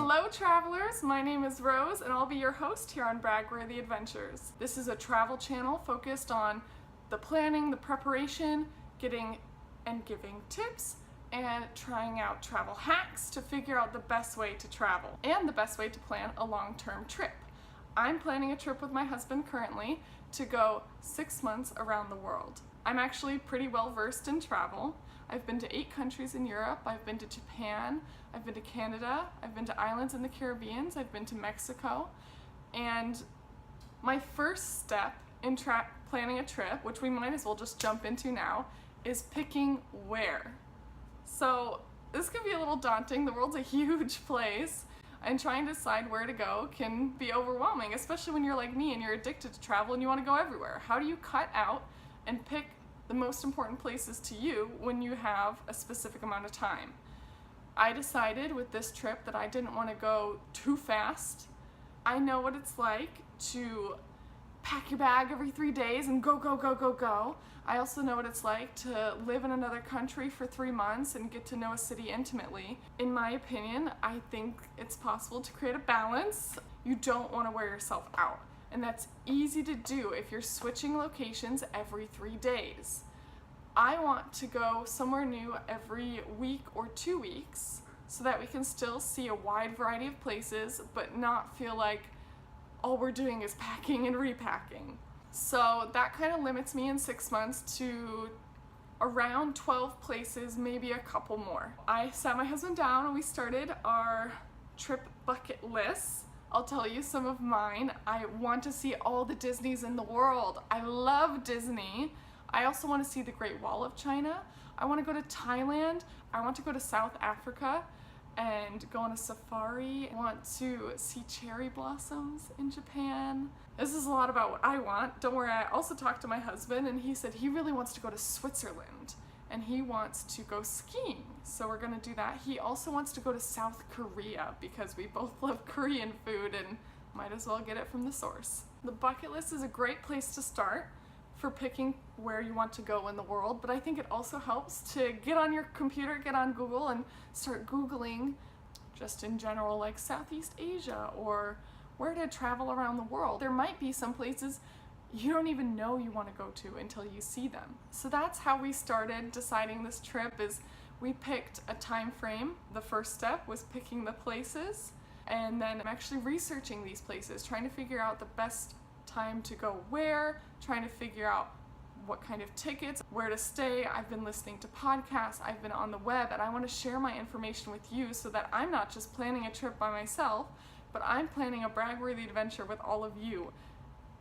Hello travelers, my name is Rose and I'll be your host here on BraggWorthy Adventures. This is a travel channel focused on the planning, the preparation, getting and giving tips, and trying out travel hacks to figure out the best way to travel and the best way to plan a long-term trip. I'm planning a trip with my husband currently to go 6 months around the world. I'm actually pretty well versed in travel. I've been to 8 countries in Europe, I've been to Japan, I've been to Canada, I've been to islands in the Caribbean, I've been to Mexico, and my first step in planning a trip, which we might as well just jump into now, is picking where. So this can be a little daunting. The world's a huge place, and trying to decide where to go can be overwhelming, especially when you're like me and you're addicted to travel and you want to go everywhere. How do you cut out and pick the most important places to you when you have a specific amount of time? I decided with this trip that I didn't want to go too fast. I know what it's like to pack your bag every 3 days and go, go, go, go, go. I also know what it's like to live in another country for 3 months and get to know a city intimately. In my opinion, I think it's possible to create a balance. You don't want to wear yourself out. And that's easy to do if you're switching locations every 3 days. I want to go somewhere new every week or 2 weeks so that we can still see a wide variety of places but not feel like all we're doing is packing and repacking. So that kind of limits me in 6 months to around 12 places, maybe a couple more. I sat my husband down and we started our trip bucket list. I'll tell you some of mine. I want to see all the Disneys in the world. I love Disney. I also want to see the Great Wall of China. I want to go to Thailand. I want to go to South Africa and go on a safari. I want to see cherry blossoms in Japan. This is a lot about what I want. Don't worry, I also talked to my husband and he said he really wants to go to Switzerland and he wants to go skiing. So we're gonna do that. He also wants to go to South Korea because we both love Korean food and might as well get it from the source. The bucket list is a great place to start for picking where you want to go in the world, but I think it also helps to get on your computer, get on Google and start Googling just in general, like Southeast Asia or where to travel around the world. There might be some places you don't even know you want to go to until you see them. So that's how we started deciding this trip. Is we picked a time frame. The first step was picking the places, and then I'm actually researching these places, trying to figure out the best time to go where, trying to figure out what kind of tickets, where to stay. I've been listening to podcasts, I've been on the web, and I want to share my information with you so that I'm not just planning a trip by myself, but I'm planning a BraggWorthy adventure with all of you.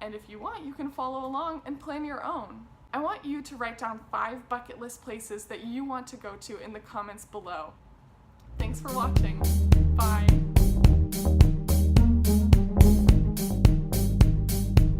And if you want, you can follow along and plan your own. I want you to write down 5 bucket list places that you want to go to in the comments below. Thanks for watching. Bye.